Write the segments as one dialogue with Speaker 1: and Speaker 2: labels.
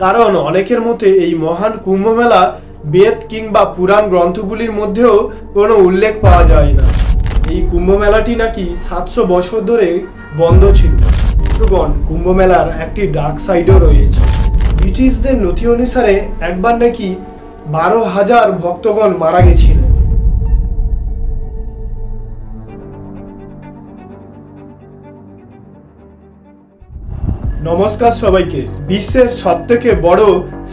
Speaker 1: কারণ অনেকের মতে এই মহান কুম্ভ মেলা বেদ কিংবা পুরাণ গ্রন্থগুলির মধ্যেও কোনো উল্লেখ পাওয়া যায় না। এই কুম্ভ মেলাটি নাকি 700 বছর ধরে বন্ধ ছিল। কুম্ভ মেলার একটি ডার্ক সাইডও রয়েছে। ব্রিটিশদের নথি অনুসারে একবার নাকি 12,000 ভক্তগণ মারা গেছিলেন। নমস্কার সবাইকে। বিশ্বের সবথেকে বড়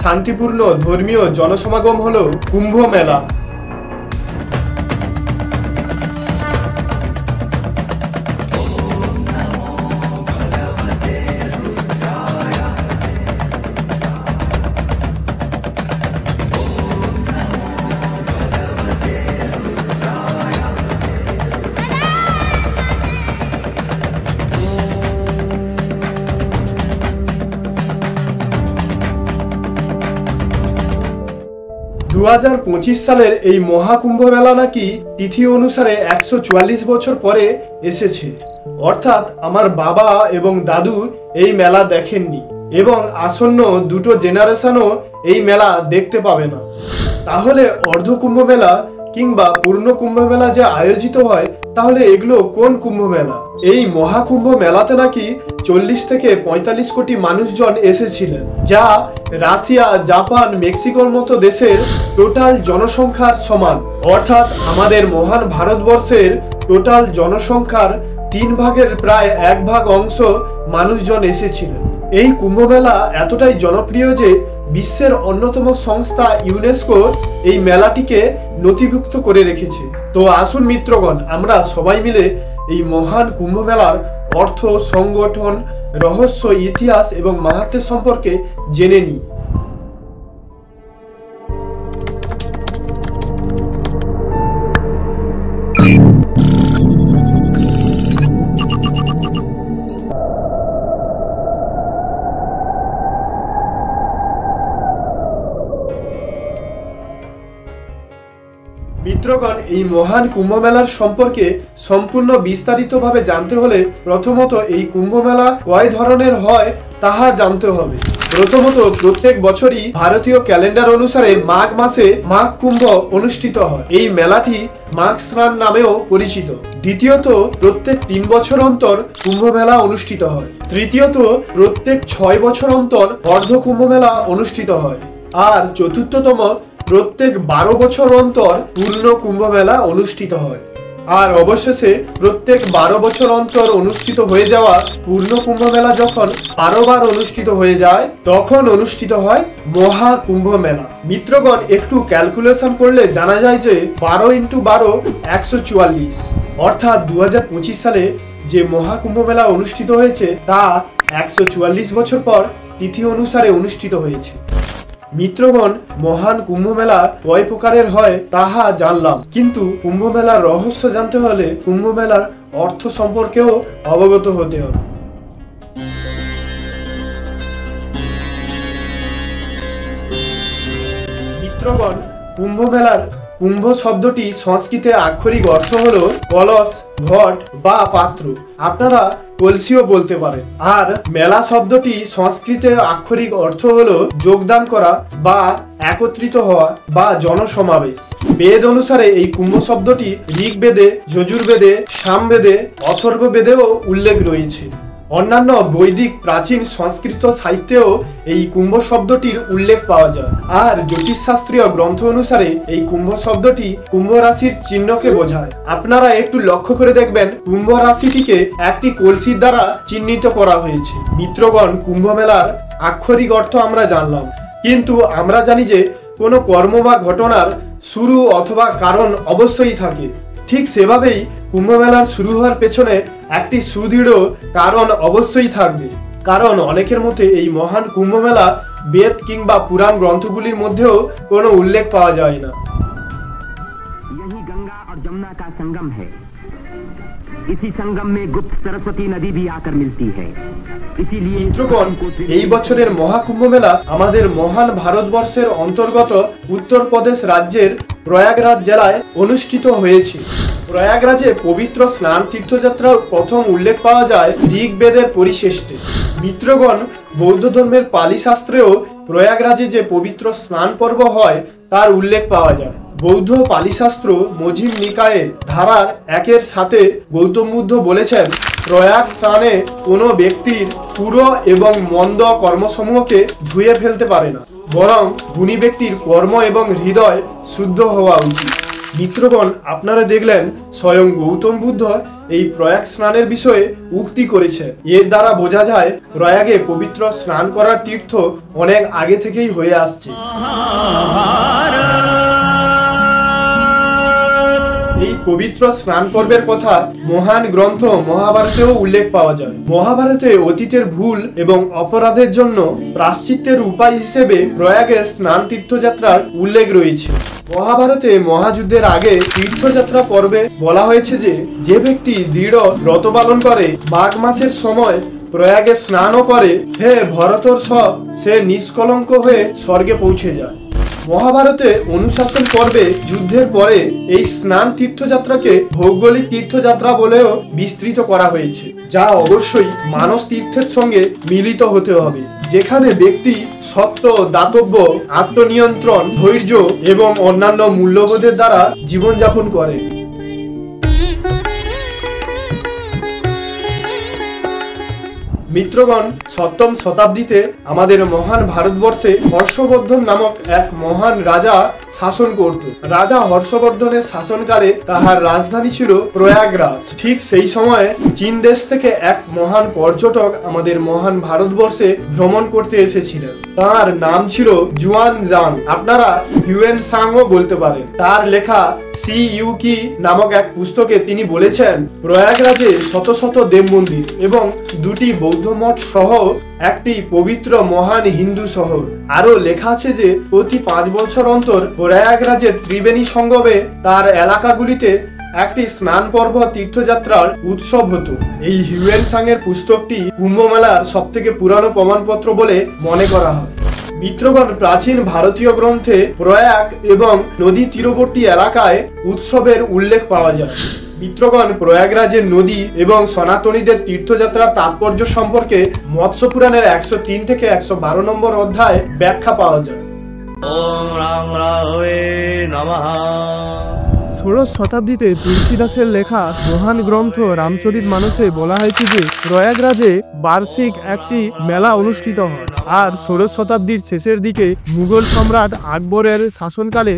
Speaker 1: শান্তিপূর্ণ ধর্মীয় জনসমাগম হলো কুম্ভ মেলা। 2025 সালের এই মহাকুম্ভ মেলা নাকি তিথি অনুসারে 144 বছর পরে এসেছে। অর্থাৎ আমার বাবা এবং দাদু এই মেলা দেখেননি এবং আসন্ন দুটো জেনারেশনও এই মেলা দেখতে পাবে না। তাহলে অর্ধ কুম্ভ মেলা কিংবা পূর্ণ কুম্ভ মেলা যে আয়োজিত হয়, তাহলে এগুলো কোন কুম্ভ মেলা? এই মহাকুম্ভ মেলাতে নাকি 40 থেকে 45 কোটি মানুষজন এসেছিলেন, যা রাশিয়া, জাপান, মেক্সিকোর মতো দেশের টোটাল জনসংখ্যার সমান। অর্থাৎ আমাদের মহান ভারতবর্ষের টোটাল জনসংখ্যার 3 ভাগের প্রায় 1 ভাগ অংশ মানুষজন এসেছিলেন। এই কুম্ভ মেলা এতটাই জনপ্রিয় যে বিশ্বের অন্যতম সংস্থা ইউনেস্কো এই মেলাটিকে নথিভুক্ত করে রেখেছে। তো আসুন মিত্রগণ, আমরা সবাই মিলে এই মহান কুম্ভ মেলার অর্থ, সংগঠন, রহস্য, ইতিহাস এবং মাহাত্ম্য সম্পর্কে জেনে নিই। মিত্রগণ, এই মহান কুম্ভ মেলার সম্পর্কে সম্পূর্ণ বিস্তারিতভাবে জানতে হলে প্রথমত এই কুম্ভ মেলা কয় ধরনের হয় তাহা জানতে হবে। প্রথমত, প্রত্যেক বছরই ভারতীয় ক্যালেন্ডার অনুসারে মাঘ মাসে মাঘ কুম্ভ অনুষ্ঠিত হয়। এই মেলাটি মাঘ স্নান নামেও পরিচিত। দ্বিতীয়ত, প্রত্যেক 3 বছর অন্তর কুম্ভ মেলা অনুষ্ঠিত হয়। তৃতীয়ত, প্রত্যেক 6 বছর অন্তর অর্ধ কুম্ভ মেলা অনুষ্ঠিত হয়। আর চতুর্থতম, প্রত্যেক 12 বছর অন্তর পূর্ণ কুম্ভ মেলা অনুষ্ঠিত হয়। আর অবশেষে প্রত্যেক 12 বছর অন্তর অনুষ্ঠিত হয়ে যাওয়া পূর্ণ কুম্ভ মেলা যখন 12 বার অনুষ্ঠিত হয়ে যায়, তখন অনুষ্ঠিত হয় মহা কুম্ভ মেলা। মিত্রগণ, একটু ক্যালকুলেশন করলে জানা যায় যে 12 × 12 144। অর্থাৎ 2025 সালে যে মহা কুম্ভ মেলা অনুষ্ঠিত হয়েছে তা 144 বছর পর তিথি অনুসারে অনুষ্ঠিত হয়েছে। মিত্রগণ, মহান কুম্ভ মেলা কয় প্রকারের হয় তাহা জানলাম, কিন্তু কুম্ভ মেলার রহস্য জানতে হলে কুম্ভ মেলার অর্থ সম্পর্কেও অবগত হতে হবে। মিত্রগণ, কুম্ভ মেলার কুম্ভ শব্দটি সংস্কৃতে আক্ষরিক অর্থ হলো কলস, ঘট বা পাত্র। আপনারা কলসিও বলতে পারেন। আর মেলা শব্দটি সংস্কৃতে আক্ষরিক অর্থ হলো যোগদান করা বা একত্রিত হওয়া বা জনসমাবেশ। বেদ অনুসারে এই কুম্ভ শব্দটি ঋগ্বেদে, যজুর্বেদে, সামবেদে, অথর্ববেদেও উল্লেখ রয়েছে। অন্যান্য বৈদিক প্রাচীন সংস্কৃত সাহিত্যেও এই কুম্ভ শব্দটির উল্লেখ পাওয়া যায়। আর জ্যোতিষশাস্ত্রীয় গ্রন্থ অনুসারে এই কুম্ভ শব্দটি কুম্ভ রাশির চিহ্নকে বোঝায়। আপনারা একটু লক্ষ্য করে দেখবেন, কুম্ভ রাশিটিকে একটি কলসির দ্বারা চিহ্নিত করা হয়েছে। মিত্রগণ, কুম্ভ মেলার আক্ষরিক অর্থ আমরা জানলাম, কিন্তু আমরা জানি যে কোনো কর্ম বা ঘটনার শুরু অথবা কারণ অবশ্যই থাকে। ঠিক সেভাবেই কুম্ভ মেলার শুরু হওয়ার পেছনে একটি সুদৃঢ় কারণ অবশ্যই থাকবে। কারণ অনেকের মতে এই মহান কুম্ভ মেলা বেদ কিংবা পুরাণ গ্রন্থগুলির মধ্যেও কোনো উল্লেখ পাওয়া যায় না।
Speaker 2: यही गंगा और जमुना का संगम है। इसी संगम में गुप्त सरस्वती नदी भी आकर मिलती है। इसीलिए
Speaker 1: মিত্রগণ, এই বছরের মহাকুম্ভ মেলা আমাদের মহান ভারতবর্ষের অন্তর্গত উত্তরপ্রদেশ রাজ্যের প্রয়াগরাজ জেলায় অনুষ্ঠিত হয়েছে। প্রয়াগরাজে পবিত্র স্নান তীর্থযাত্রার প্রথম উল্লেখ পাওয়া যায় ঋগ্বেদের পরিশেষ্টে, মিত্রগণ, বৌদ্ধ ধর্মের পালি শাস্ত্রেও প্রয়াগরাজে যে পবিত্র স্নান পর্ব হয় তার উল্লেখ পাওয়া যায়। বৌদ্ধ পালিশাস্ত্র মজিম নিকায়ের ধারার 1-এর সাথে গৌতম বুদ্ধ বলেছেন, প্রয়াগ স্নানে কোনো ব্যক্তির পুরো এবং মন্দ কর্মসমূহকে ধুয়ে ফেলতে পারে না, বরং গুণী ব্যক্তির কর্ম এবং হৃদয় শুদ্ধ হওয়া উচিত। মিত্রগণ, আপনারা দেখলেন স্বয়ং গৌতম বুদ্ধ এই প্রয়াগ স্নানের বিষয়ে উক্তি করেছে। এর দ্বারা বোঝা যায় প্রয়াগে পবিত্র স্নান করার তীর্থ অনেক আগে থেকেই হয়ে আসছে। এই পবিত্র স্নান পর্বের কথা মহান গ্রন্থ মহাভারতেও উল্লেখ পাওয়া যায়। মহাভারতে অতীতের ভুল এবং অপরাধের জন্য প্রায়শ্চিত্তের উপায় হিসেবে প্রয়াগে স্নান তীর্থযাত্রার উল্লেখ রয়েছে। মহাভারতে মহাযুদ্ধের আগে তীর্থযাত্রা পর্বে বলা হয়েছে যে ব্যক্তি দৃঢ় ব্রত পালন করে, মাঘ মাসের সময় প্রয়াগে স্নানও করে, হে ভরতর সব, সে নিষ্কলঙ্ক হয়ে স্বর্গে পৌঁছে যায়। মহাভারতে অনুশাসন পর্বে যুদ্ধের পরে এই স্নান তীর্থযাত্রাকে ভৌগোলিক তীর্থযাত্রা বলেও বিস্তৃত করা হয়েছে, যা অবশ্যই মানস তীর্থের সঙ্গে মিলিত হতে হবে, যেখানে ব্যক্তি সত্য, দাতব্য, আত্মনিয়ন্ত্রণ, ধৈর্য এবং অন্যান্য মূল্যবোধের দ্বারা জীবনযাপন করে। মিত্রগণ, 7ম শতাব্দীতে আমাদের মহান ভারতবর্ষে হর্ষবর্ধন নামক এক মহান রাজা শাসন করত। রাজা হর্ষবর্ধনের শাসনকালে তাহার রাজধানী ছিল প্রয়াগরাজ। ঠিক সেই সময়ে চীন দেশ থেকে এক মহান পর্যটক আমাদের মহান ভারতবর্ষে ভ্রমণ করতে এসেছিলেন। তার নাম ছিল জুয়ান জাং, আপনারা হিউয়েন সাংও বলতে পারেন। তার লেখা সি ইউকি নামক এক পুস্তকে তিনি বলেছেন, প্রয়াগরাজে শত শত দেব মন্দির এবং 2টি বৌদ্ধ মঠ সহ একটি পবিত্র মহান হিন্দু শহর। আরো লেখা আছে যে প্রতি 5 বছর অন্তর প্রয়াগরাজের ত্রিবেণী সঙ্গমে তার এলাকাগুলিতে একটি স্নান পর্ব তীর্থযাত্রার উৎসব হতো। এই হিউয়েন সাং এর পুস্তকটি কুম্ভ মেলার সবথেকে পুরানো প্রমাণপত্র বলে মনে করা হয়। মিত্রগণ, প্রাচীন ভারতীয় গ্রন্থে প্রয়াগ এবং নদী তীরবর্তী এলাকায় উৎসবের উল্লেখ পাওয়া যায়। মিত্রগণ, প্রয়াগরাজের নদী এবং সনাতনীদের তীর্থযাত্রার তাৎপর্য সম্পর্কে মৎস্য পুরাণের 103 থেকে 112 নম্বর অধ্যায় ব্যাখ্যা পাওয়া যায়।
Speaker 3: ওম রাম রামে নমঃ।
Speaker 1: 16শ শতাব্দীতে তুলসীদাসের লেখা মহান গ্রন্থ রামচরিতমানসে বলা হয়েছে যে প্রয়াগরাজে বার্ষিক একটি মেলা অনুষ্ঠিত হয়। আর 16শ শতাব্দীর শেষের দিকে মুঘল সম্রাট আকবরের শাসনকালে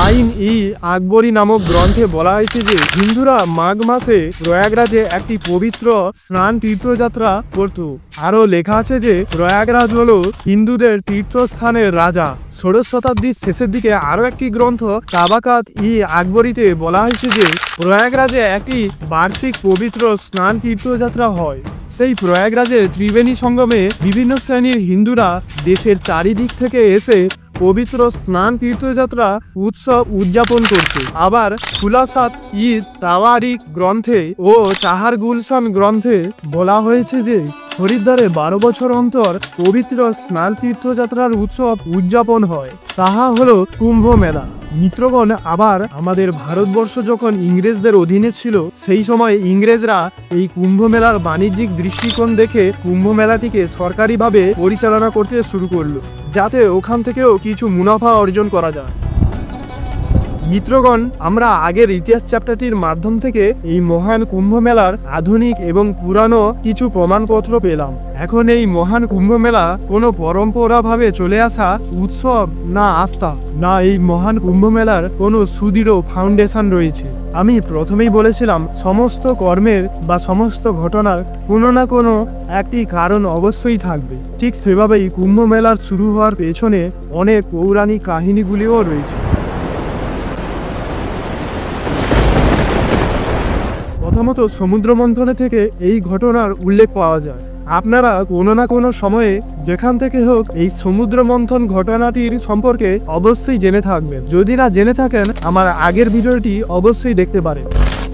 Speaker 1: আইন-ই আকবরী নামক গ্রন্থে বলা হয়েছে যে হিন্দুরা মাঘ মাসে প্রয়াগরাজে একটি পবিত্র স্নান তীর্থযাত্রা করত। আরো লেখা আছে যে প্রয়াগরাজ হলো হিন্দুদের তীর্থস্থানের রাজা। 16শ শতাব্দীর শেষের দিকে আরো একটি গ্রন্থ তাবাকাত-ই আকবরীতে বলা হয়েছে যে প্রয়াগরাজে একটি বার্ষিক পবিত্র স্নান তীর্থযাত্রা হয়। সেই প্রয়াগরাজের ত্রিবেণী সঙ্গমে বিভিন্ন শ্রেণীর হিন্দুরা দেশের চারিদিক থেকে এসে পবিত্র স্নান তীর্থযাত্রা উৎসব উদযাপন করতে। আবার খুলাসাত-ই তাওয়ারিক গ্রন্থে ও চাহার গুলশান গ্রন্থে বলা হয়েছে যে হরিদ্বারে 12 বছর অন্তর পবিত্র স্নান তীর্থযাত্রার উৎসব উদযাপন হয়, তাহা হলো কুম্ভ মেলা। মিত্রগণ, আবার আমাদের ভারতবর্ষ যখন ইংরেজদের অধীনে ছিল সেই সময় ইংরেজরা এই কুম্ভ মেলার বাণিজ্যিক দৃষ্টিকোণ দেখে কুম্ভ মেলাটিকে সরকারিভাবে পরিচালনা করতে শুরু করলো, যাতে ওখান থেকেও কিছু মুনাফা অর্জন করা যায়। মিত্রগণ, আমরা আগের ইতিহাস চ্যাপ্টারটির মাধ্যম থেকে এই মহান কুম্ভ মেলার আধুনিক এবং পুরানো কিছু প্রমাণপত্র পেলাম। এখন এই মহান কুম্ভ মেলা কোনো পরম্পরাভাবে চলে আসা উৎসব না আস্থা, না এই মহান কুম্ভ মেলার কোনো সুদৃঢ় ফাউন্ডেশন রয়েছে। আমি প্রথমেই বলেছিলাম সমস্ত কর্মের বা সমস্ত ঘটনার কোনো না কোনো একটি কারণ অবশ্যই থাকবে। ঠিক সেভাবেই কুম্ভ মেলার শুরু হওয়ার পেছনে অনেক পৌরাণিক কাহিনীগুলিও রয়েছে। প্রথমত সমুদ্র মন্থনে থেকে এই ঘটনার উল্লেখ পাওয়া যায়। আপনারা কোনো না কোনো সময়ে যেখান থেকে হোক এই সমুদ্র মন্থন ঘটনাটির সম্পর্কে অবশ্যই জেনে থাকবেন। যদি না জেনে থাকেন আমার আগের ভিডিওটি অবশ্যই দেখতে পারেন।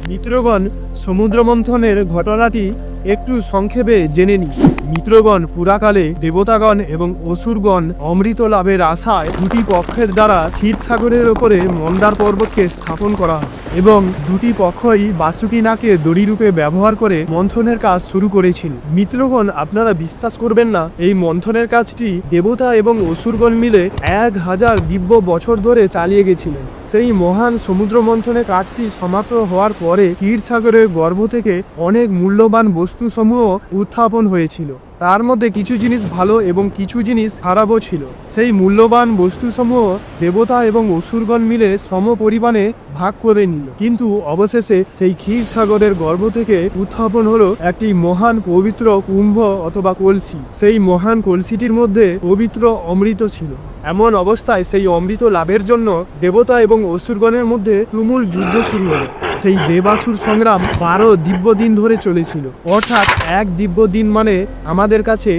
Speaker 1: মিত্রগণ, সমুদ্র মন্থনের ঘটনাটি একটু সংক্ষেপে জেনে নিই। মিত্রগণ, পুরাকালে দেবতাগণ এবং অসুরগণ অমৃত লাভের আশায় দুটি পক্ষের দ্বারা ক্ষীরসাগরের ওপরে মন্দার পর্বতকে স্থাপন করা হয় এবং দুটি পক্ষই বাসুকি নাকে দড়িরূপে ব্যবহার করে মন্থনের কাজ শুরু করেছিল। মিত্রগণ, আপনারা বিশ্বাস করবেন না, এই মন্থনের কাজটি দেবতা এবং অসুরগণ মিলে 1000 দিব্য বছর ধরে চালিয়ে গেছিলেন। সেই মহান সমুদ্র মন্থনের কাজটি সমাপ্ত হওয়ার পরে ক্ষীরসাগরের গর্ভ থেকে অনেক মূল্যবান বস্তুসমূহ উত্থাপন হয়েছিল। তার মধ্যে কিছু জিনিস ভালো এবং কিছু জিনিস খারাপও ছিল। সেই মূল্যবান বস্তুসমূহ দেবতা এবং অসুরগণ মিলে সম পরিমাণে ভাগ করে নিল। কিন্তু অবশেষে সেই ক্ষীরসাগরের গর্ভ থেকে উত্থাপন হলো একটি মহান পবিত্র কুম্ভ অথবা কলসি। সেই মহান কলসিটির মধ্যে পবিত্র অমৃত ছিল। এমন অবস্থায় সেই অমৃত লাভের জন্য দেবতা এবং অসুরগণের মধ্যে তুমুল যুদ্ধ শুরু হলো। সেই দেবাসুর সংগ্রাম 12 দিব্য দিন ধরে চলেছিল। অর্থাৎ এক দিব্য দিন মানে আমাদের কাছে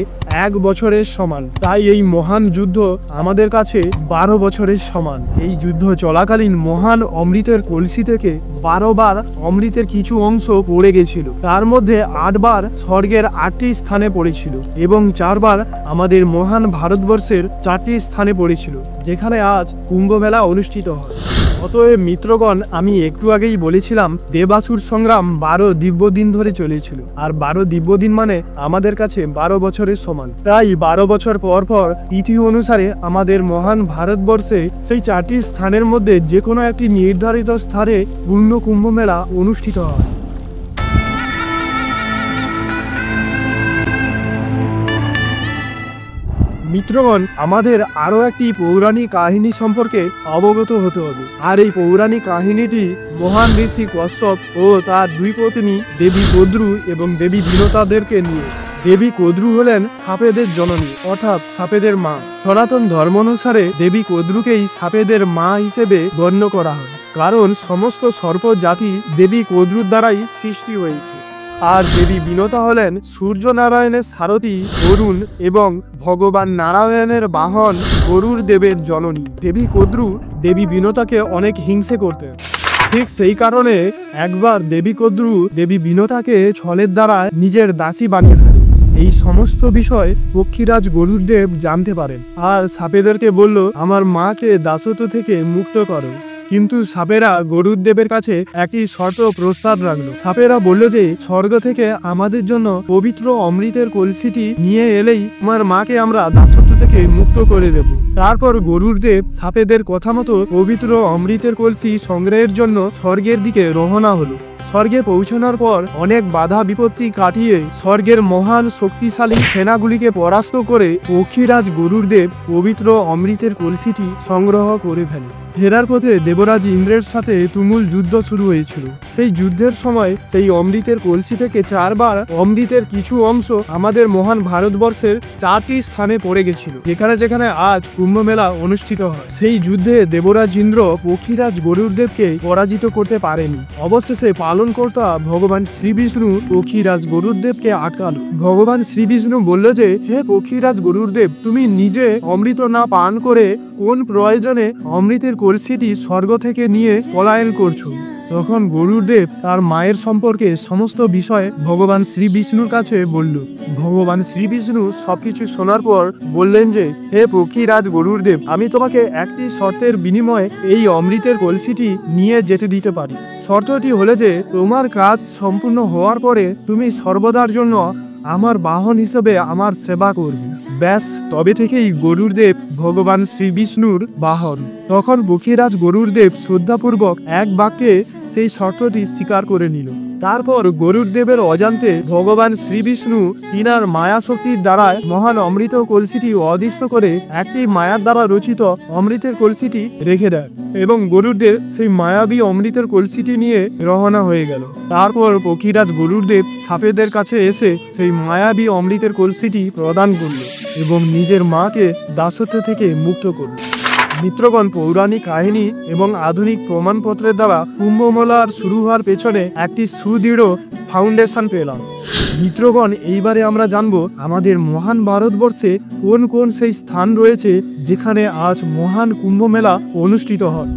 Speaker 1: 1 বছরের সমান। তাই এই মহান যুদ্ধ আমাদের কাছে 12 বছরের সমান। এই যুদ্ধ চলাকালীন মহান অমৃতের কলসি থেকে 12 বার অমৃতের কিছু অংশ পড়ে গেছিল। তার মধ্যে 8 বার স্বর্গের 8টি স্থানে পড়েছিল এবং 4 বার আমাদের মহান ভারতবর্ষের 4টি স্থানে পড়েছিল, যেখানে আজ কুম্ভ মেলা অনুষ্ঠিত হয়। অতএব মিত্রগণ, আমি একটু আগেই বলেছিলাম দেবাসুর সংগ্রাম 12 দিব্য দিন ধরে চলেছিল, আর 12 দিব্য দিন মানে আমাদের কাছে 12 বছরের সমান। তাই 12 বছর পর পর তিথি অনুসারে আমাদের মহান ভারতবর্ষে সেই 4টি স্থানের মধ্যে যে কোনো একটি নির্ধারিত স্থানে পূর্ণ কুম্ভ মেলা অনুষ্ঠিত হয়। মিত্রগণ, আমাদের আরো একটি পৌরাণিক কাহিনী সম্পর্কে অবগত হতে হবে। আর এই পৌরাণিক কাহিনীটি মহান ঋষি কশ্যপ ও তার 2 পত্নী দেবী কদ্রু এবং দেবী বিনতাদেরকে নিয়ে। দেবী কদ্রু হলেন সাপেদের জননী, অর্থাৎ সাপেদের মা। সনাতন ধর্ম অনুসারে দেবী কদ্রুকেই সাপেদের মা হিসেবে গণ্য করা হয়, কারণ সমস্ত সর্প জাতি দেবী কদ্রুর দ্বারাই সৃষ্টি হয়েছে। আর দেবী বিনতা হলেন সূর্য নারায়ণের সারথী অরুণ এবং ভগবান নারায়ণের বাহন গরুর দেবের জননী। দেবী কদ্রু দেবী বিনতাকে অনেক হিংসে করতেন। ঠিক সেই কারণে একবার দেবী কদ্রু দেবী বিনতাকে ছলের দ্বারা নিজের দাসী বানিয়ে ফেলে। এই সমস্ত বিষয় পক্ষীরাজ গরুড়দেব জানতে পারেন আর সাপেদেরকে বলল, আমার মাকে দাসত্ব থেকে মুক্ত করো। কিন্তু সাপেরা গরুড়দেবের কাছে একটি শর্ত প্রস্তাব রাখলো। সাপেরা বলল যে স্বর্গ থেকে আমাদের জন্য পবিত্র অমৃতের কলসিটি নিয়ে এলেই আমার মাকে আমরা দাসত্ব থেকে মুক্ত করে দেব। তারপর গরুড়দেব সাপেদের কথা মতো পবিত্র অমৃতের কলসি সংগ্রহের জন্য স্বর্গের দিকে রওনা হলো। স্বর্গে পৌঁছানোর পর অনেক বাধা বিপত্তি কাটিয়ে স্বর্গের মহান শক্তিশালী সেনাগুলিকে পরাস্ত করে পক্ষীরাজ গরুড়দেব পবিত্র অমৃতের কলসিটি সংগ্রহ করে ফেলে। ফেরার পথে দেবরাজ ইন্দ্রের সাথে তুমুল যুদ্ধ শুরু হয়েছিল। সেই যুদ্ধের সময় সেই অমৃতের কলসি থেকে 4 বার অমৃতের কিছু অংশ আমাদের মহান ভারতবর্ষের 4টি স্থানে পড়ে গেছিল, যেখানে যেখানে আজ কুম্ভ মেলা অনুষ্ঠিত হয়। সেই যুদ্ধে দেবরাজ ইন্দ্র পক্ষীরাজ গরুড়দেবকে পরাজিত করতে পারেনি। অবশেষে পালনকর্তা ভগবান শ্রী বিষ্ণু পক্ষীরাজ গরুড়দেবকে আটকালো। ভগবান শ্রী বিষ্ণু বলল যে, হে পক্ষীরাজ গরুড়দেব, তুমি নিজে অমৃত না পান করে কোন প্রয়োজনে অমৃতের কলসিটি স্বর্গ থেকে নিয়ে পলায়ন করছো? তখন গরুড়দেব তার মায়ের সম্পর্কে সমস্ত বিষয় ভগবান শ্রী বিষ্ণুর কাছে বলল। ভগবান শ্রী বিষ্ণু সবকিছু শোনার পর বললেন যে, হে পক্ষীরাজ গরুড়দেব, আমি তোমাকে একটি শর্তের বিনিময়ে এই অমৃতের কলসিটি নিয়ে যেতে দিতে পারি। শর্তটি হলো যে তোমার কাজ সম্পূর্ণ হওয়ার পরে তুমি সর্বদার জন্য আমার বাহন হিসেবে আমার সেবা করবে। ব্যাস, তবে থেকেই গরুড়দেব ভগবান শ্রী বিষ্ণুর বাহন। তখন পক্ষীরাজ গরুড়দেব শ্রদ্ধাপূর্বক এক বাক্যে সেই শর্তটি স্বীকার করে নিল। তারপর গরুড়দেবের অজান্তে ভগবান শ্রী বিষ্ণু তিনার মায়া শক্তির দ্বারা মহান অমৃত কলসিটি অদৃশ্য করে একটি মায়ার দ্বারা রচিত অমৃতের কলসিটি রেখে দেয় এবং গরুড়দেব সেই মায়াবী অমৃতের কলসিটি নিয়ে রওনা হয়ে গেল। তারপর পক্ষীরাজ গরুড়দেব সাপেদের কাছে এসে সেই মায়াবী অমৃতের কলসিটি প্রদান করল এবং নিজের মাকে দাসত্ব থেকে মুক্ত করল। মিত্রগণ, পৌরাণিক কাহিনী এবং আধুনিক প্রমাণপত্রের দ্বারা কুম্ভ মেলার শুরু হওয়ার পেছনে একটি সুদৃঢ় ফাউন্ডেশন পেলাম। মিত্রগণ, এইবারে আমরা জানবো আমাদের মহান ভারতবর্ষে কোন কোন সেই স্থান রয়েছে যেখানে আজ মহান কুম্ভ মেলা অনুষ্ঠিত হয়।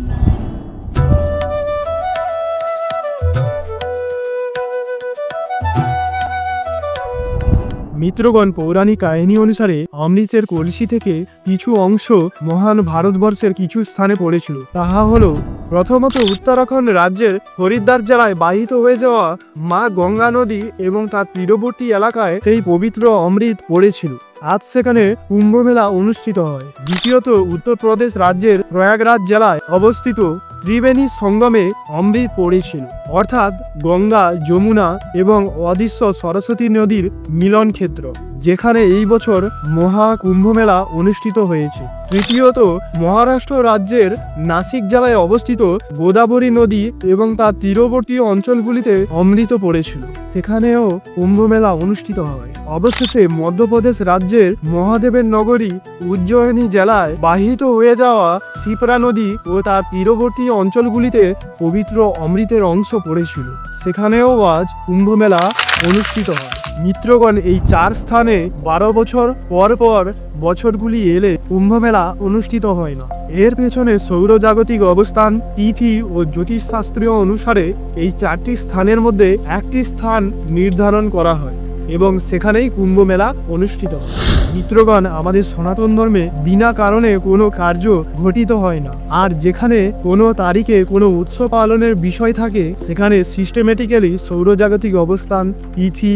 Speaker 1: মিত্রগণ, পৌরাণিক কাহিনী অনুসারে অমৃতের কলসি থেকে কিছু অংশ মহান ভারতবর্ষের কিছু স্থানে পড়েছিল। তাহা হলো প্রথমত উত্তরাখণ্ড রাজ্যের হরিদ্বার জেলায় বাহিত হয়ে যাওয়া মা গঙ্গা নদী এবং তার তীরবর্তী এলাকায় সেই পবিত্র অমৃত পড়েছিল। আজ সেখানে কুম্ভ মেলা অনুষ্ঠিত হয়। দ্বিতীয়ত উত্তরপ্রদেশ রাজ্যের প্রয়াগরাজ জেলায় অবস্থিত ত্রিবেণী সঙ্গমে অমৃত পড়েছিল, অর্থাৎ গঙ্গা, যমুনা এবং অদৃশ্য সরস্বতী নদীর মিলন ক্ষেত্র, যেখানে এই বছর মহা কুম্ভ মেলা অনুষ্ঠিত হয়েছে। তৃতীয়ত মহারাষ্ট্র রাজ্যের নাসিক জেলায় অবস্থিত গোদাবরী নদী এবং তার তীরবর্তী অঞ্চলগুলিতে অমৃত পড়েছিল, সেখানেও কুম্ভ মেলা অনুষ্ঠিত হয়। অবশেষে মধ্যপ্রদেশ রাজ্যের মহাদেবের নগরী উজ্জয়িনী জেলায় বাহিত হয়ে যাওয়া শিপ্রা নদী ও তার তীরবর্তী অঞ্চলগুলিতে পবিত্র অমৃতের অংশ পড়েছিল, সেখানেও আজ কুম্ভ মেলা অনুষ্ঠিত হয়। মিত্রগণ, এই 4 স্থানে 12 বছর পর পর বছরগুলি এলে কুম্ভ মেলা অনুষ্ঠিত হয় না। এর পেছনে সৌরজাগতিক অবস্থান, তিথি ও জ্যোতিষশাস্ত্রীয় অনুসারে এই 4টি স্থানের মধ্যে একটি স্থান নির্ধারণ করা হয় এবং সেখানেই কুম্ভ মেলা অনুষ্ঠিত হয়। মিত্রগণ, আমাদের সনাতন ধর্মে বিনা কারণে কোনো কার্য ঘটিত হয় না, আর যেখানে কোনো তারিখে কোনো উৎসব পালনের বিষয় থাকে সেখানে সিস্টেমেটিক্যালি সৌরজাগতিক অবস্থান, তিথি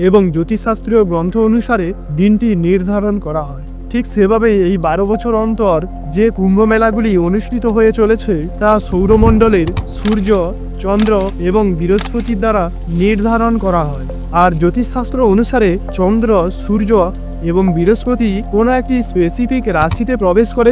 Speaker 1: এবং জ্যোতিষশাস্ত্রীয় গ্রন্থ অনুসারে দিনটি নির্ধারণ করা হয়। ঠিক সেভাবে এই 12 বছর অন্তর যে কুম্ভ মেলাগুলি অনুষ্ঠিত হয়ে চলেছে তা সৌরমণ্ডলের সূর্য, চন্দ্র এবং বৃহস্পতির দ্বারা নির্ধারণ করা হয়। আর জ্যোতিষশাস্ত্র অনুসারে চন্দ্র, সূর্য এবং বৃহস্পতি কোনো একটি স্পেসিফিক রাশিতে প্রবেশ করে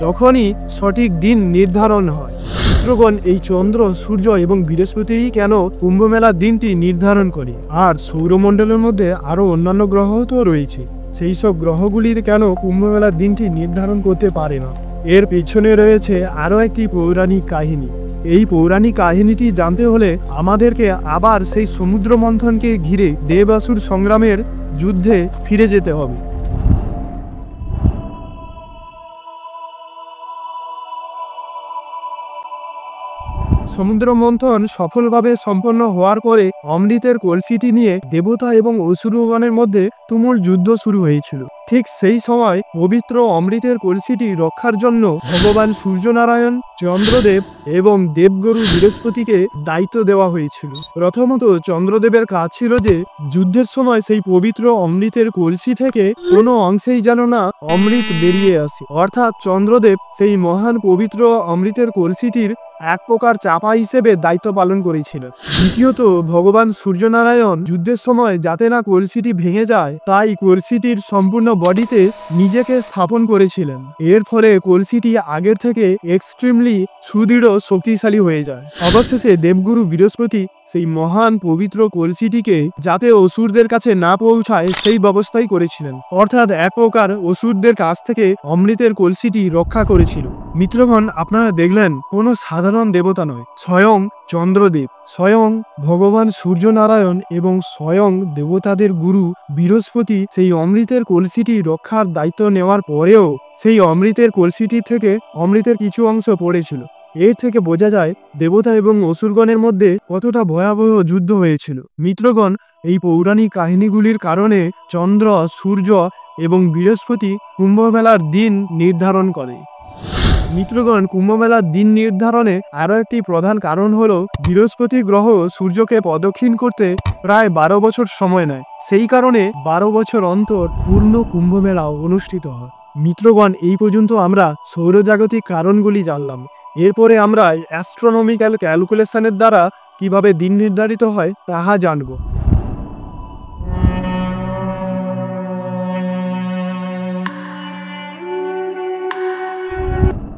Speaker 1: তখনই সঠিক দিন নির্ধারণ হয়। মিত্রগণ, এই চন্দ্র, সূর্য এবং বৃহস্পতি কেন কুম্ভ মেলার দিনটি নির্ধারণ করে? আর সৌরমণ্ডলের মধ্যে আরো অন্যান্য গ্রহ তো রয়েছে, সেই সব গ্রহগুলির কেন কুম্ভ মেলার দিনটি নির্ধারণ করতে পারে না? এর পেছনে রয়েছে আরো একটি পৌরাণিক কাহিনী। এই পৌরাণিক কাহিনীটি জানতে হলে আমাদেরকে আবার সেই সমুদ্র মন্থনকে ঘিরে দেবাসুর সংগ্রামের যুদ্ধে ফিরে যেতে হবে। সমুদ্র মন্থন সফলভাবে সম্পন্ন হওয়ার পরে অমৃতের কলসিটি নিয়ে দেবতা এবং অসুরগণের মধ্যে তুমুল যুদ্ধ শুরু হয়েছিল। ঠিক সেই সময় পবিত্র অমৃতের কলসিটি রক্ষার জন্য ভগবান সূর্যনারায়ণ, চন্দ্রদেব এবং দেবগুরু বৃহস্পতিকে দায়িত্ব দেওয়া হয়েছিল। প্রথমত চন্দ্রদেবের কাজ ছিল যে যুদ্ধের সময় সেই পবিত্র অমৃতের কলসি থেকে কোনো অংশেই যেন না অমৃত বেরিয়ে আসে, অর্থাৎ চন্দ্রদেব সেই মহান পবিত্র অমৃতের কলসিটির এক প্রকার চাপা হিসেবে দায়িত্ব পালন করেছিল। দ্বিতীয়ত ভগবান সূর্যনারায়ণ যুদ্ধের সময় যাতে না কলসিটি ভেঙে যায় তাই কলসিটির সম্পূর্ণ বডিতে নিজেকে স্থাপন করেছিলেন। এর ফলে কলসিটি আগের থেকে এক্সট্রিমলি সুদৃঢ় শক্তিশালী হয়ে যায়। অবশেষে দেবগুরু বৃহস্পতি সেই মহান পবিত্র কলসিটিকে যাতে অসুরদের কাছে না পৌঁছায় সেই ব্যবস্থাই করেছিলেন, অর্থাৎ এক প্রকার অসুরদের কাছ থেকে অমৃতের কলসিটি রক্ষা করেছিল। মিত্রগণ, আপনারা দেখলেন কোনো সাধারণ দেবতা নয়, স্বয়ং চন্দ্রদেব, স্বয়ং ভগবান সূর্যনারায়ণ এবং স্বয়ং দেবতাদের গুরু বৃহস্পতি সেই অমৃতের কলসিটি রক্ষার দায়িত্ব নেওয়ার পরেও সেই অমৃতের কলসিটি থেকে অমৃতের কিছু অংশ পড়েছিল। এর থেকে বোঝা যায় দেবতা এবং অসুরগণের মধ্যে কতটা ভয়াবহ যুদ্ধ হয়েছিল। মিত্রগণ, এই পৌরাণিক কাহিনীগুলির কারণে চন্দ্র, সূর্য এবং বৃহস্পতি কুম্ভ মেলার দিন নির্ধারণ করে। মিত্রগণ, কুম্ভ মেলার দিন নির্ধারণে আরো একটি প্রধান কারণ হলো বৃহস্পতি গ্রহ সূর্যকে প্রদক্ষিণ করতে প্রায় 12 বছর সময় নেয়। সেই কারণে 12 বছর অন্তর পূর্ণ কুম্ভ মেলা অনুষ্ঠিত হয়। মিত্রগণ, এই পর্যন্ত আমরা সৌরজাগতিক কারণগুলি জানলাম। এরপরে আমরা অ্যাস্ট্রোনমিক্যাল ক্যালকুলেশনের দ্বারা কিভাবে দিন নির্ধারিত হয় তাহা জানব।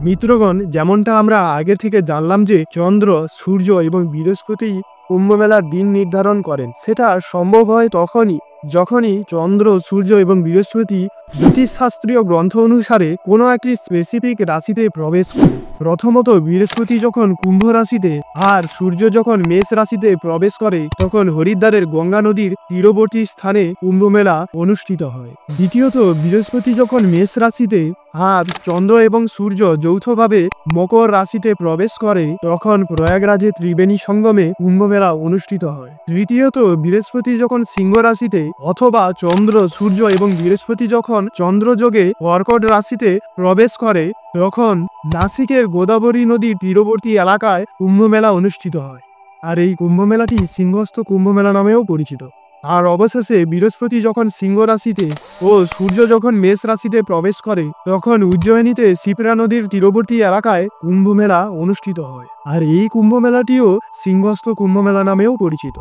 Speaker 1: মিত্রগণ, যেমনটা আমরা আগে থেকে জানলাম যে চন্দ্র, সূর্য এবং বৃহস্পতি কুম্ভ মেলার দিন নির্ধারণ করেন, সেটা সম্ভব হয় যখনই চন্দ্র, সূর্য এবং বৃহস্পতি জ্যোতিষশাস্ত্রীয় গ্রন্থ অনুসারে কোনো একটি স্পেসিফিক রাশিতে প্রবেশ করে। প্রথমত বৃহস্পতি যখন কুম্ভ রাশিতে আর সূর্য যখন মেষ রাশিতে প্রবেশ করে তখন হরিদ্বারের গঙ্গা নদীর তীরবর্তী স্থানে কুম্ভ মেলা অনুষ্ঠিত হয়। দ্বিতীয়ত বৃহস্পতি যখন মেষ রাশিতে আর চন্দ্র এবং সূর্য যৌথভাবে মকর রাশিতে প্রবেশ করে তখন প্রয়াগরাজে ত্রিবেণী সঙ্গমে কুম্ভ মেলা অনুষ্ঠিত হয়। তৃতীয়ত বৃহস্পতি যখন সিংহ রাশিতে অথবা চন্দ্র, সূর্য এবং বৃহস্পতি যখন চন্দ্রযোগে কর্কট রাশিতে প্রবেশ করে তখন নাসিকের গোদাবরী নদীর তীরবর্তী এলাকায় কুম্ভমেলা অনুষ্ঠিত হয়। আর এই কুম্ভমেলাটি সিংহস্থ কুম্ভমেলা নামেও পরিচিত। আর অবশেষে বৃহস্পতি যখন সিংহ রাশিতে ও সূর্য যখন মেষ রাশিতে প্রবেশ করে তখন উজ্জয়িনীতে শিপ্রা নদীর তীরবর্তী এলাকায় কুম্ভমেলা অনুষ্ঠিত হয়। আর এই কুম্ভমেলাটিও সিংহস্থ কুম্ভমেলা নামেও পরিচিত।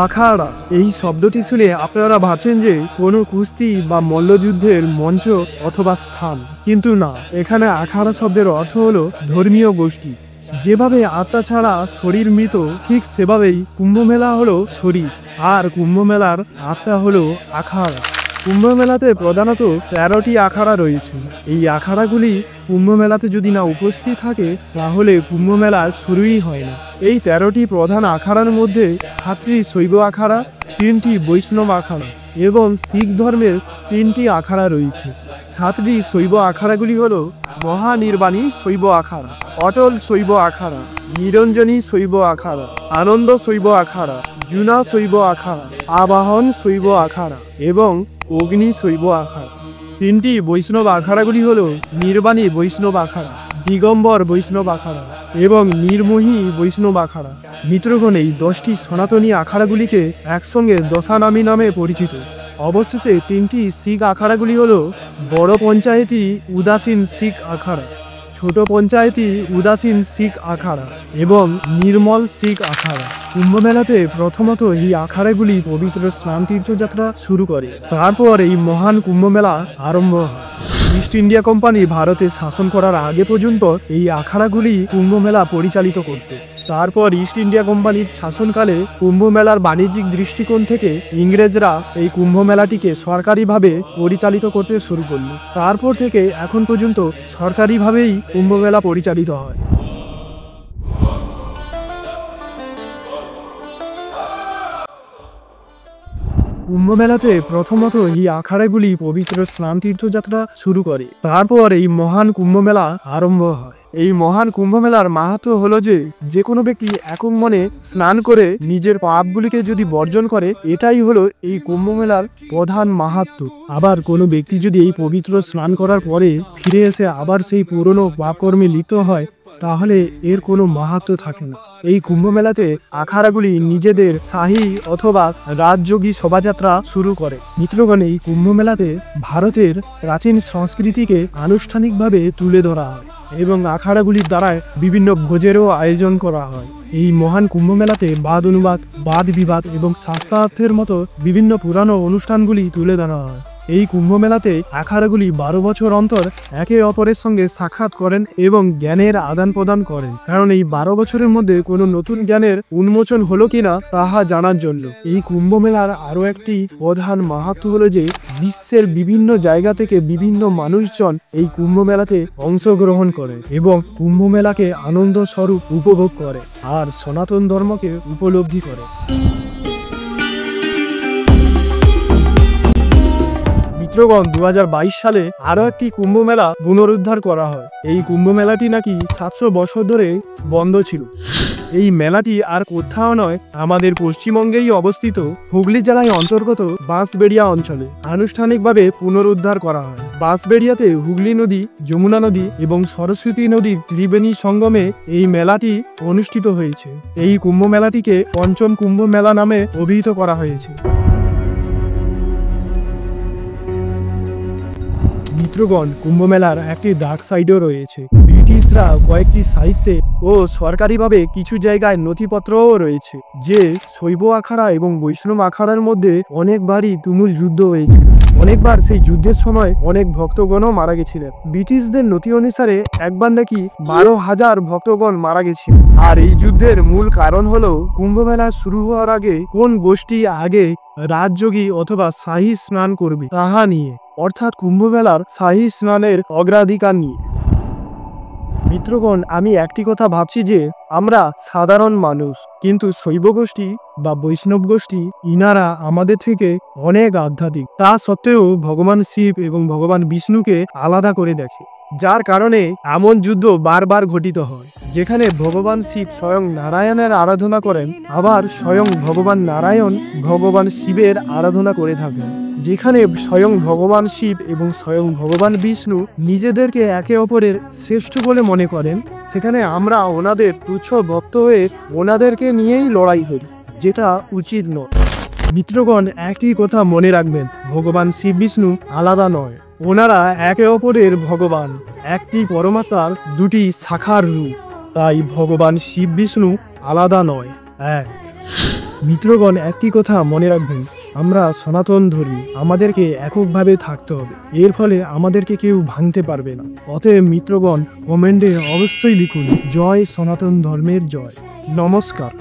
Speaker 1: আখাড়া এই শব্দটি শুনে আপনারা ভাবছেন যে কোনো কুস্তি বা মল্লযুদ্ধের মঞ্চ অথবা স্থান, কিন্তু না, এখানে আখাড়া শব্দের অর্থ হলো ধর্মীয় গোষ্ঠী। যেভাবে আত্মা ছাড়া শরীর মৃত, ঠিক সেভাবেই কুম্ভমেলা হলো শরীর, আর কুম্ভমেলার আত্মা হলো আখাড়া। কুম্ভমেলাতে প্রধানত 13টি আখাড়া রয়েছে। এই আখাড়াগুলি কুম্ভমেলাতে যদি না উপস্থিত থাকে তাহলে কুম্ভমেলা শুরুই হয় না। এই 13টি প্রধান আখাড়ার মধ্যে 7টি শৈব আখাড়া, 3টি বৈষ্ণব আখাড়া এবং শিখ ধর্মের 3টি আখাড়া রয়েছে। 7টি শৈব আখাড়াগুলি হল মহানির্বাণী শৈব আখাড়া, অটল শৈব আখাড়া, নিরঞ্জনী শৈব আখাড়া, আনন্দ শৈব আখাড়া, জুনা শৈব আখাড়া, আবাহন শৈব আখাড়া এবং অগ্নি শৈব আখাড়া। 3টি বৈষ্ণব আখাড়াগুলি হল নির্বাণী বৈষ্ণব আখাড়া, দিগম্বর বৈষ্ণব আখাড়া এবং নির্মোহী বৈষ্ণব আখাড়া। মিত্রগণ, এই 10টি সনাতনী আখাড়াগুলিকে একসঙ্গে দশানামী নামে পরিচিত। অবশেষে 3টি শিখ আখাড়াগুলি হল বড় পঞ্চায়েতি উদাসীন শিখ আখাড়া, ছোট পঞ্চায়েতি উদাসীন শিখ আখাড়া এবং নির্মল শিখ আখাড়া। কুম্ভমেলাতে প্রথমত এই আখাড়াগুলি পবিত্র স্নান তীর্থযাত্রা শুরু করে, তারপর এই মহান কুম্ভমেলা আরম্ভ হয়। ইস্ট ইন্ডিয়া কোম্পানি ভারতে শাসন করার আগে পর্যন্ত এই আখাড়াগুলি কুম্ভমেলা পরিচালিত করত। তারপর ইস্ট ইন্ডিয়া কোম্পানির শাসনকালে কুম্ভমেলার বাণিজ্যিক দৃষ্টিকোণ থেকে ইংরেজরা এই কুম্ভমেলাটিকে সরকারিভাবে পরিচালিত করতে শুরু করল। তারপর থেকে এখন পর্যন্ত সরকারিভাবেই কুম্ভমেলা পরিচালিত হয়। কুম্ভমেলাতে প্রথমত এই আখাড়াগুলি পবিত্র স্নান তীর্থযাত্রা শুরু করে, তারপর এই মহান কুম্ভমেলা আরম্ভ হয়। এই মহান কুম্ভমেলার মাহাত্ম্য হলো যে কোনো ব্যক্তি একক মনে স্নান করে নিজের পাপগুলিকে যদি বর্জন করে, এটাই হলো এই কুম্ভমেলার প্রধান মাহাত্ম্য। আবার কোনো ব্যক্তি যদি এই পবিত্র স্নান করার পরে ফিরে এসে আবার সেই পুরনো পাপকর্মে লিপ্ত হয় তাহলে এর কোনো মাহাত্ম্য থাকে না। এই কুম্ভমেলাতে আখাড়াগুলি নিজেদের শাহী অথবা রাজযোগী শোভাযাত্রা শুরু করে। মিত্রগণ, এই কুম্ভমেলাতে ভারতের প্রাচীন সংস্কৃতিকে আনুষ্ঠানিকভাবে তুলে ধরা হয় এবং আখাড়াগুলির দ্বারায় বিভিন্ন ভোজেরও আয়োজন করা হয়। এই মহান কুম্ভমেলাতে বাদ অনুবাদ, বাদ বিবাদ এবং শাস্ত্রার্থের মতো বিভিন্ন পুরানো অনুষ্ঠানগুলি তুলে ধরা হয়। এই কুম্ভমেলাতে আখাড়াগুলি 12 বছর অন্তর একে অপরের সঙ্গে সাক্ষাৎ করেন এবং জ্ঞানের আদান প্রদান করেন, কারণ এই 12 বছরের মধ্যে কোনো নতুন জ্ঞানের উন্মোচন হলো কিনা তাহা জানার জন্য। এই কুম্ভমেলার আরও একটি প্রধান মাহাত্ম্য হলো যে বিশ্বের বিভিন্ন জায়গা থেকে বিভিন্ন মানুষজন এই কুম্ভমেলাতে অংশগ্রহণ করে এবং কুম্ভমেলাকে আনন্দ স্বরূপ উপভোগ করে আর সনাতন ধর্মকে উপলব্ধি করে। মিত্রগণ, 2022 সালে আরো একটি কুম্ভমেলা পুনরুদ্ধার করা হয়। এই কুম্ভমেলাটি নাকি 700 বছর ধরে বন্ধ ছিল। এই মেলাটি আর কোথাও নয়, আমাদের পশ্চিমবঙ্গেই অবস্থিত হুগলি জেলায় অন্তর্গত বাঁশবেড়িয়া অঞ্চলে আনুষ্ঠানিকভাবে পুনরুদ্ধার করা হয়। বাঁশবেড়িয়াতে হুগলি নদী, যমুনা নদী এবং সরস্বতী নদীর ত্রিবেণী সঙ্গমে এই মেলাটি অনুষ্ঠিত হয়েছে। এই কুম্ভ মেলাটিকে পঞ্চম কুম্ভ মেলা নামে অভিহিত করা হয়েছে। মিত্রগণ, কুম্ভমেলার একটি ডার্ক সাইডও রয়েছে। ব্রিটিশরা কয়েকটি সাহিত্যে ও সরকারিভাবে কিছু জায়গায় নথিপত্রও রয়েছে যে শৈব আখাড়া এবং বৈষ্ণব আখাড়ার মধ্যে অনেকবারই তুমুল যুদ্ধ হয়েছিল। অনেকবার সেই যুদ্ধের সময় অনেক ভক্তগণও মারা গেছিলেন। ব্রিটিশদের নথি অনুসারে একবার নাকি 12,000 ভক্তগণ মারা গেছিল। আর এই যুদ্ধের মূল কারণ হলো কুম্ভমেলা শুরু হওয়ার আগে কোন গোষ্ঠী আগে রাজযোগী অথবা শাহী স্নান করবে তাহা নিয়ে, অর্থাৎ কুম্ভমেলার শাহী স্নানের অগ্রাধিকার নিয়ে। মিত্রগণ, আমি একটি কথা ভাবছি যে আমরা সাধারণ মানুষ, কিন্তু শৈব গোষ্ঠী বা বৈষ্ণব গোষ্ঠী ইনারা আমাদের থেকে অনেক আধ্যাত্মিক। তা সত্ত্বেও ভগবান শিব এবং ভগবান বিষ্ণুকে আলাদা করে দেখে। যার কারণে এমন যুদ্ধ বারবার ঘটিত হয়, যেখানে ভগবান শিব স্বয়ং নারায়ণের আরাধনা করেন, আবার স্বয়ং ভগবান নারায়ণ ভগবান শিবের আরাধনা করে থাকেন। যেখানে স্বয়ং ভগবান শিব এবং স্বয়ং ভগবান বিষ্ণু নিজেদেরকে একে অপরের শ্রেষ্ঠ বলে মনে করেন, সেখানে আমরা ওনাদের তুচ্ছ ভক্ত হয়ে ওনাদেরকে নিয়েই লড়াই করি, যেটা উচিত নয়। মিত্রগণ, একটি কথা মনে রাখবেন, ভগবান শিব বিষ্ণু আলাদা নয়, ওনারা একে অপরের ভগবান, একটি পরমাত্মার দুটি শাখার রূপ। তাই ভগবান শিব বিষ্ণু আলাদা নয়, এক। মিত্রগণ, একটি কথা মনে রাখবেন, আমরা সনাতন ধর্মী, আমাদেরকে এককভাবে থাকতে হবে, এর ফলে আমাদেরকে কেউ ভাঙতে পারবে না। অতএব মিত্রগণ, কমেন্টে অবশ্যই লিখুন জয় সনাতন ধর্মের জয়। নমস্কার।